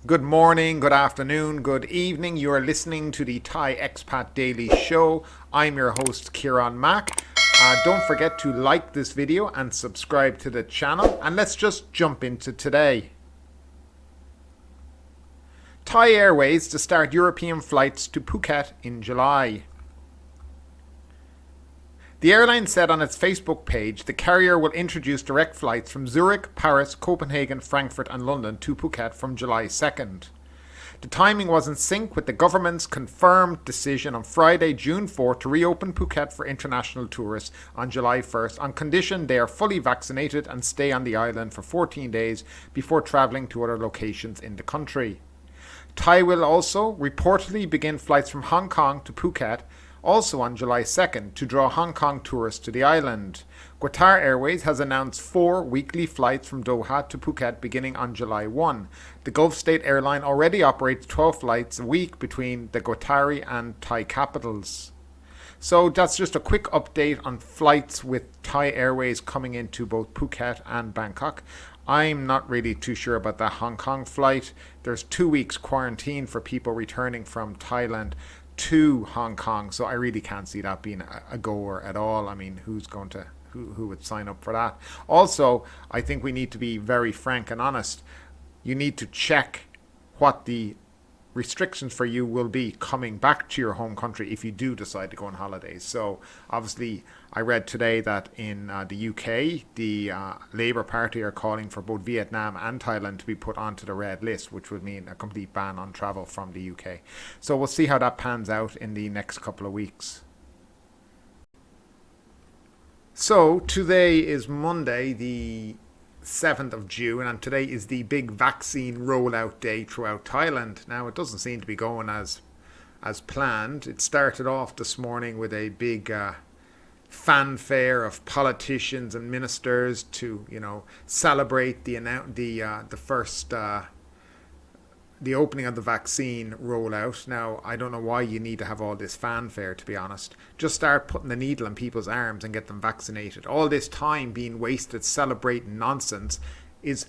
Good morning, good afternoon, good evening. You are listening to the Thai Expat Daily Show. I'm your host, Kieran Mack. Don't forget to like this video and subscribe to the channel. And let's just jump into today. Thai Airways to start European flights to Phuket in July. The airline said on its Facebook page the carrier will introduce direct flights from Zurich, Paris, Copenhagen, Frankfurt and London to Phuket from July 2nd. The timing was in sync with the government's confirmed decision on Friday, June 4th to reopen Phuket for international tourists on July 1st on condition they are fully vaccinated and stay on the island for 14 days before travelling to other locations in the country. Thai will also reportedly begin flights from Hong Kong to Phuket also on July 2nd to draw Hong Kong tourists to the island. Qatar Airways has announced 4 weekly flights from Doha to Phuket beginning on July 1. The Gulf State airline already operates 12 flights a week between the Qatari and Thai capitals. So that's just a quick update on flights with Thai Airways coming into both Phuket and Bangkok. I'm not really too sure about that Hong Kong flight. There's 2 weeks quarantine for people returning from Thailand to Hong Kong, so I really can't see that being a goer at all. I mean, who would sign up for that? Also, I think we need to be very frank and honest. You need to check what the restrictions for you will be coming back to your home country if you do decide to go on holidays. So obviously I read today that in the UK the Labour Party are calling for both Vietnam and Thailand to be put onto the red list, which would mean a complete ban on travel from the UK. So we'll see how that pans out in the next couple of weeks. So today is Monday, the 7th of June, and today is the big vaccine rollout day throughout Thailand. Now, it doesn't seem to be going as planned. It started off this morning with a big fanfare of politicians and ministers to, celebrate the opening of the vaccine rollout. Now, I don't know why you need to have all this fanfare, to be honest. Just start putting the needle in people's arms and get them vaccinated. All this time being wasted celebrating nonsense is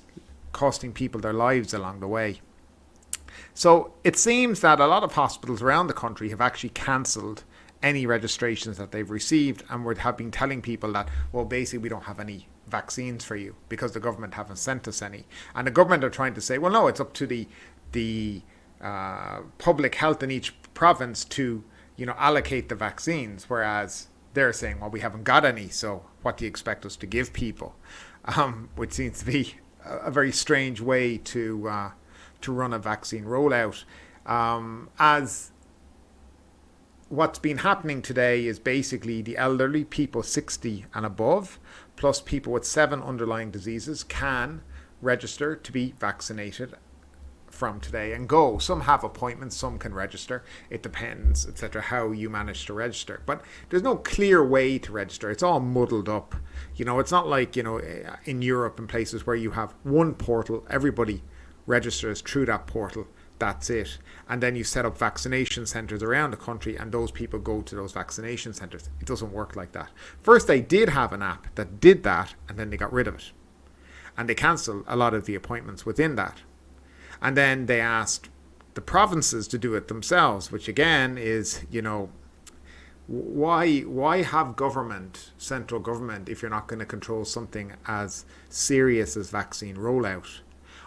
costing people their lives along the way. So it seems that a lot of hospitals around the country have actually cancelled any registrations that they've received and have been telling people that, well, basically we don't have any vaccines for you because the government haven't sent us any. And the government are trying to say, well, no, it's up to the public health in each province to allocate the vaccines, whereas they're saying, well, we haven't got any, so what do you expect us to give people? Which seems to be a very strange way to run a vaccine rollout. As what's been happening today is basically the elderly, people 60 and above, plus people with 7 underlying diseases can register to be vaccinated from today and go. Some have appointments, some can register. It depends, etc., how you manage to register. But there's no clear way to register. It's all muddled up. It's not like, in Europe and places where you have one portal, everybody registers through that portal. That's it. And then you set up vaccination centres around the country and those people go to those vaccination centres. It doesn't work like that. First, they did have an app that did that and then they got rid of it. And they cancelled a lot of the appointments within that. And then they asked the provinces to do it themselves, which again is, why have government, central government, if you're not going to control something as serious as vaccine rollout?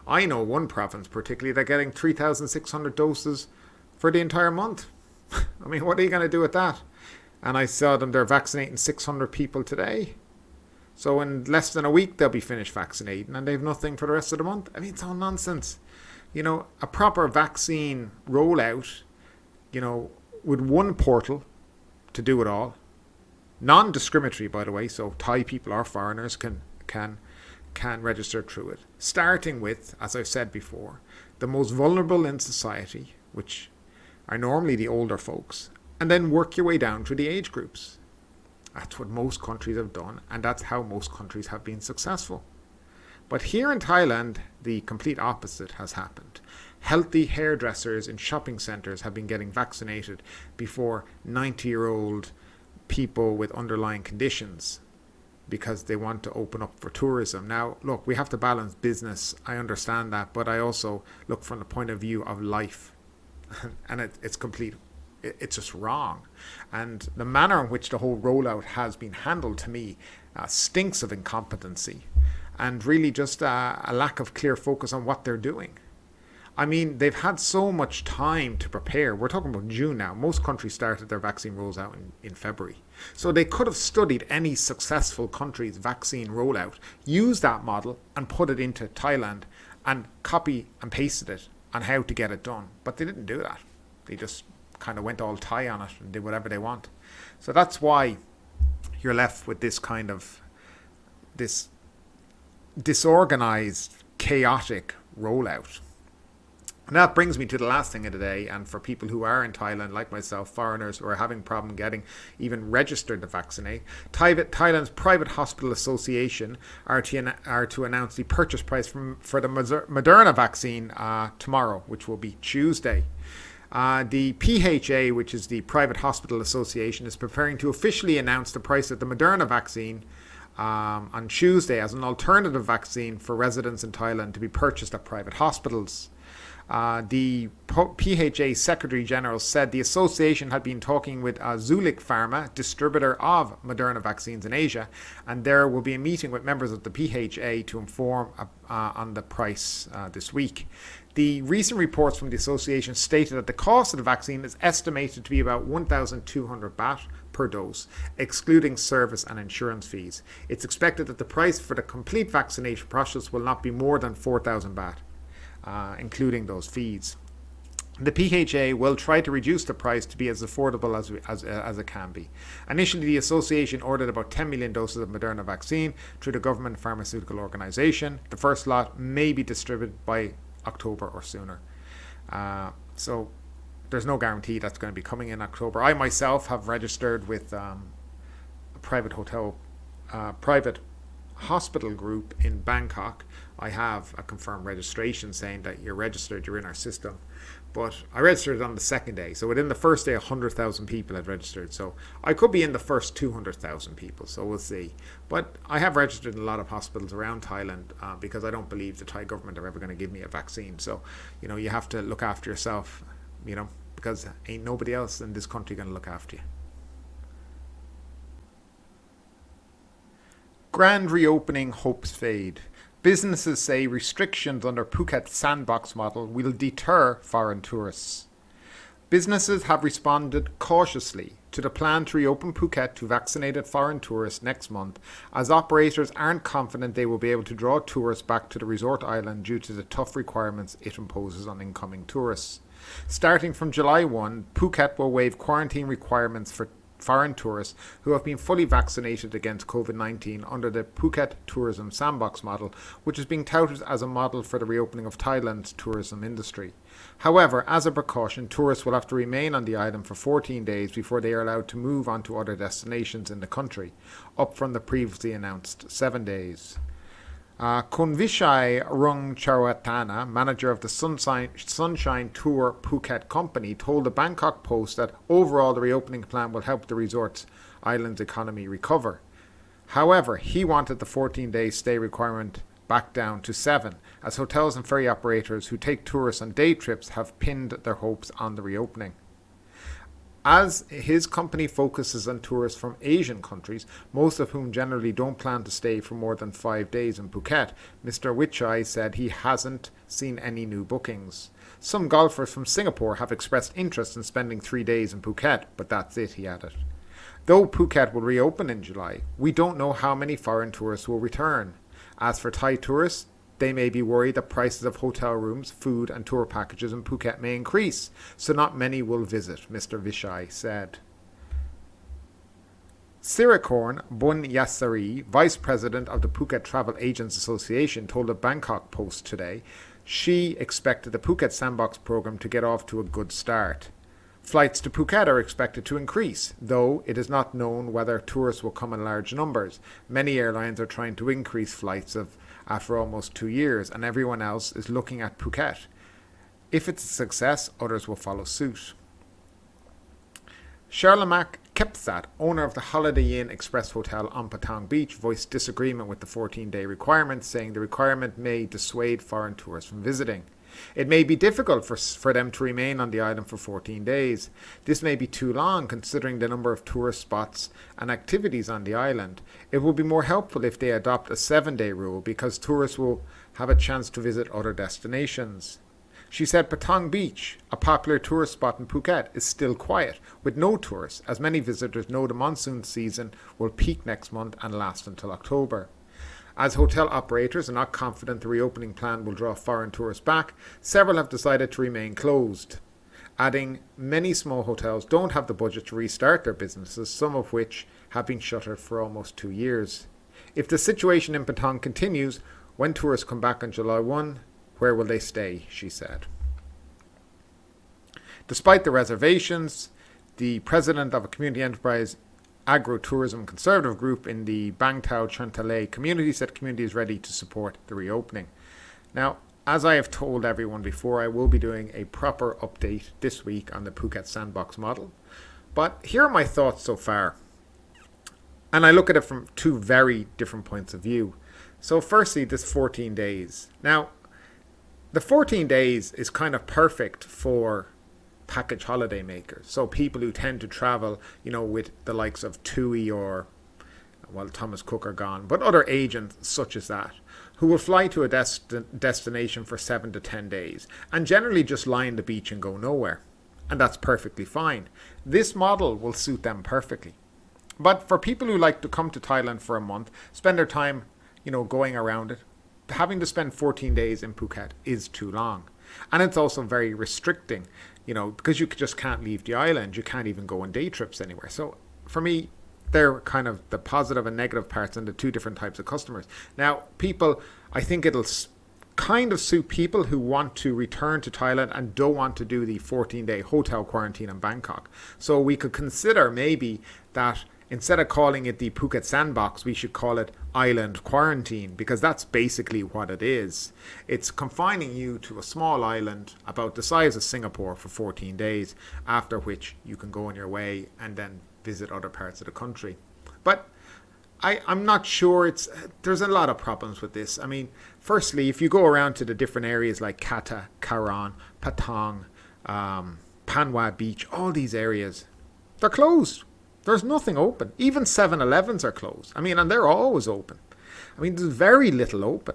I know one province particularly, they're getting 3,600 doses for the entire month. I mean, what are you going to do with that? And I saw them, they're vaccinating 600 people today. So in less than a week, they'll be finished vaccinating and they have nothing for the rest of the month. I mean, it's all nonsense. A proper vaccine rollout, with one portal to do it all. Non-discriminatory, by the way, so Thai people or foreigners can register through it. Starting with, as I've said before, the most vulnerable in society, which are normally the older folks, and then work your way down through the age groups. That's what most countries have done, and that's how most countries have been successful. But here in Thailand, the complete opposite has happened. Healthy hairdressers in shopping centres have been getting vaccinated before 90-year-old people with underlying conditions. because they want to open up for tourism. Now, look, we have to balance business. I understand that, but I also look from the point of view of life, and it's complete. It's just wrong, and the manner in which the whole rollout has been handled to me stinks of incompetency, and really just a lack of clear focus on what they're doing. I mean, they've had so much time to prepare. We're talking about June now. Most countries started their vaccine rolls out in February. So they could have studied any successful country's vaccine rollout, used that model and put it into Thailand and copy and pasted it on how to get it done. But they didn't do that. They just kind of went all Thai on it and did whatever they want. So that's why you're left with this kind of this disorganized, chaotic rollout. And that brings me to the last thing of the day, and for people who are in Thailand, like myself, foreigners who are having problem getting even registered to vaccinate, Thailand's Private Hospital Association are to announce the purchase price for the Moderna vaccine tomorrow, which will be Tuesday. The PHA, which is the Private Hospital Association, is preparing to officially announce the price of the Moderna vaccine on Tuesday as an alternative vaccine for residents in Thailand to be purchased at private hospitals. The PHA Secretary General said the association had been talking with Zulik Pharma, distributor of Moderna vaccines in Asia, and there will be a meeting with members of the PHA to inform on the price this week. The recent reports from the association stated that the cost of the vaccine is estimated to be about 1,200 baht per dose, excluding service and insurance fees. It's expected that the price for the complete vaccination process will not be more than 4,000 baht. Including those fees. The PHA will try to reduce the price to be as affordable as it can be. Initially, the association ordered about 10 million doses of Moderna vaccine through the government pharmaceutical organization. The first lot may be distributed by October or sooner. So there's no guarantee that's going to be coming in October. I myself have registered with a private hospital group in Bangkok. I have a confirmed registration saying that you're registered, you're in our system. But I registered on the second day. So within the first day, 100,000 people had registered. So I could be in the first 200,000 people. So we'll see. But I have registered in a lot of hospitals around Thailand because I don't believe the Thai government are ever going to give me a vaccine. So, you have to look after yourself, because ain't nobody else in this country going to look after you. Grand reopening hopes fade. Businesses say restrictions under Phuket Sandbox model will deter foreign tourists. Businesses have responded cautiously to the plan to reopen Phuket to vaccinated foreign tourists next month, as operators aren't confident they will be able to draw tourists back to the resort island due to the tough requirements it imposes on incoming tourists. Starting from July 1, Phuket will waive quarantine requirements for foreign tourists who have been fully vaccinated against COVID-19 under the Phuket Tourism Sandbox model, which is being touted as a model for the reopening of Thailand's tourism industry. However, as a precaution, tourists will have to remain on the island for 14 days before they are allowed to move on to other destinations in the country, up from the previously announced 7 days. Kunvishai Rungcharatana, manager of the Sunshine Tour Phuket company, told the Bangkok Post that overall the reopening plan will help the resort's island's economy recover. However, he wanted the 14-day stay requirement back down to 7, as hotels and ferry operators who take tourists on day trips have pinned their hopes on the reopening. As his company focuses on tourists from Asian countries, most of whom generally don't plan to stay for more than 5 days in Phuket, Mr. Wichai said he hasn't seen any new bookings. Some golfers from Singapore have expressed interest in spending 3 days in Phuket, but that's it, he added. Though Phuket will reopen in July, we don't know how many foreign tourists will return. As for Thai tourists, they may be worried that prices of hotel rooms, food and tour packages in Phuket may increase, so not many will visit, Mr. Vishai said. Sirikorn Bunyasari, vice president of the Phuket Travel Agents Association, told the Bangkok Post today she expected the Phuket Sandbox program to get off to a good start. Flights to Phuket are expected to increase, though it is not known whether tourists will come in large numbers. Many airlines are trying to increase flights after almost 2 years, and everyone else is looking at Phuket. If it's a success, others will follow suit. Charlemagne Kepsat, owner of the Holiday Inn Express Hotel on Patong Beach, voiced disagreement with the 14-day requirement, saying the requirement may dissuade foreign tourists from visiting. It may be difficult for them to remain on the island for 14 days. This may be too long considering the number of tourist spots and activities on the island. It would be more helpful if they adopt a 7-day rule because tourists will have a chance to visit other destinations. She said Patong Beach, a popular tourist spot in Phuket, is still quiet, with no tourists, as many visitors know the monsoon season will peak next month and last until October. As hotel operators are not confident the reopening plan will draw foreign tourists back, several have decided to remain closed. Adding, many small hotels don't have the budget to restart their businesses, some of which have been shuttered for almost 2 years. If the situation in Patong continues, when tourists come back on July 1, where will they stay, she said. Despite the reservations, the president of a community enterprise agro-tourism conservative group in the Bang Tao Chantalay community said the community is ready to support the reopening. Now, as I have told everyone before, I will be doing a proper update this week on the Phuket Sandbox model. But here are my thoughts so far. And I look at it from 2 very different points of view. So firstly, this 14 days. Now, the 14 days is kind of perfect for package holiday makers. So people who tend to travel, with the likes of TUI or, Thomas Cook are gone, but other agents such as that, who will fly to a destination for 7 to 10 days and generally just lie on the beach and go nowhere. And that's perfectly fine. This model will suit them perfectly. But for people who like to come to Thailand for a month, spend their time, going around it, having to spend 14 days in Phuket is too long. And it's also very restricting, because you just can't leave the island. You can't even go on day trips anywhere. So for me, they're kind of the positive and negative parts and the 2 different types of customers. Now, I think it'll kind of suit people who want to return to Thailand and don't want to do the 14-day hotel quarantine in Bangkok. So we could consider maybe that instead of calling it the Phuket Sandbox, we should call it Island Quarantine, because that's basically what it is. It's confining you to a small island about the size of Singapore for 14 days, after which you can go on your way and then visit other parts of the country. But I'm not sure. There's a lot of problems with this. I mean, firstly, if you go around to the different areas like Kata, Karan, Patong, Panwa Beach, all these areas, they're closed. There's nothing open. Even 7-Elevens are closed. And they're always open. There's very little open.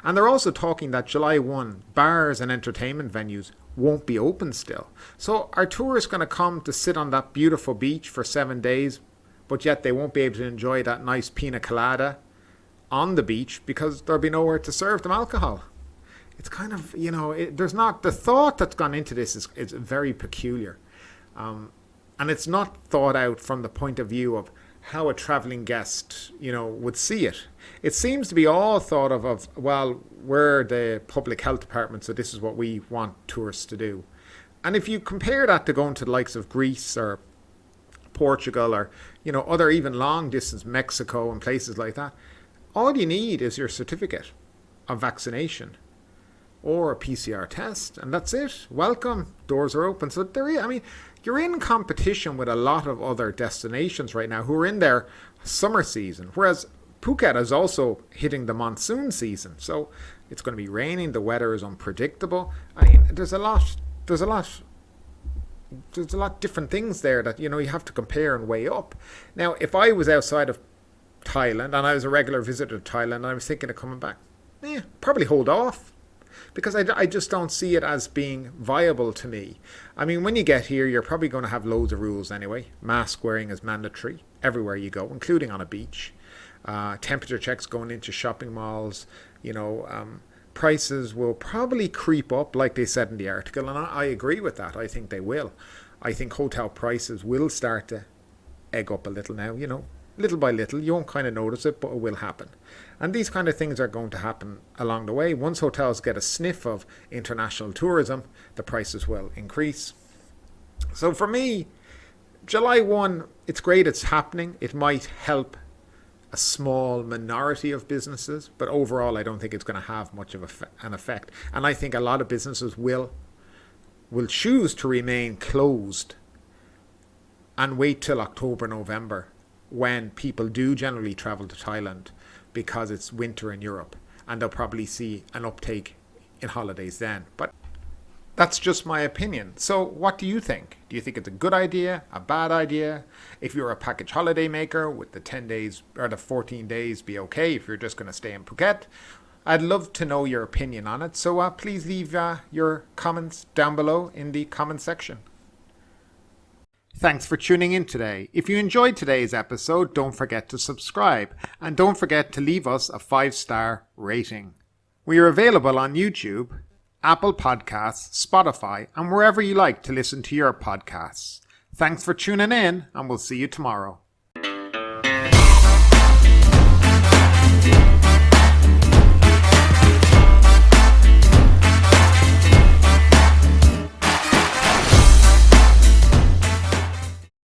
And they're also talking that July 1, bars and entertainment venues won't be open still. So are tourists going to come to sit on that beautiful beach for 7 days, but yet they won't be able to enjoy that nice pina colada on the beach because there'll be nowhere to serve them alcohol? It's kind of, there's not, the thought that's gone into this is very peculiar. And it's not thought out from the point of view of how a traveling guest, would see it. It seems to be all thought of, we're the public health department, so this is what we want tourists to do. And if you compare that to going to the likes of Greece or Portugal or, other even long distance Mexico and places like that, all you need is your certificate of vaccination or a PCR test, and that's it. Welcome. Doors are open. So you're in competition with a lot of other destinations right now who are in their summer season, whereas Phuket is also hitting the monsoon season. So it's going to be raining. The weather is unpredictable. There's a lot different things there that, you have to compare and weigh up. Now, if I was outside of Thailand and I was a regular visitor to Thailand and I was thinking of coming back, probably hold off. Because I just don't see it as being viable to me. When you get here, you're probably going to have loads of rules anyway. Mask wearing is mandatory everywhere you go, including on a beach. Temperature checks going into shopping malls. Prices will probably creep up, like they said in the article, and I agree with that. I think they will. I think hotel prices will start to egg up a little now, little by little. You won't kind of notice it, but it will happen. And these kind of things are going to happen along the way. Once hotels get a sniff of international tourism, the prices will increase. So for me, July 1, it's great it's happening. It might help a small minority of businesses, but overall I don't think it's going to have much of an effect. And I think a lot of businesses will choose to remain closed and wait till October, November, when people do generally travel to Thailand because it's winter in Europe, and they'll probably see an uptake in holidays then. But that's just my opinion. So what do you think? Do you think it's a good idea, a bad idea? If you're a package holiday maker, would the 10 days or the 14 days be okay if you're just going to stay in Phuket? I'd love to know your opinion on it. So please leave your comments down below in the comment section. Thanks for tuning in today. If you enjoyed today's episode, don't forget to subscribe and don't forget to leave us a 5-star rating. We are available on YouTube, Apple Podcasts, Spotify, and wherever you like to listen to your podcasts. Thanks for tuning in, and we'll see you tomorrow.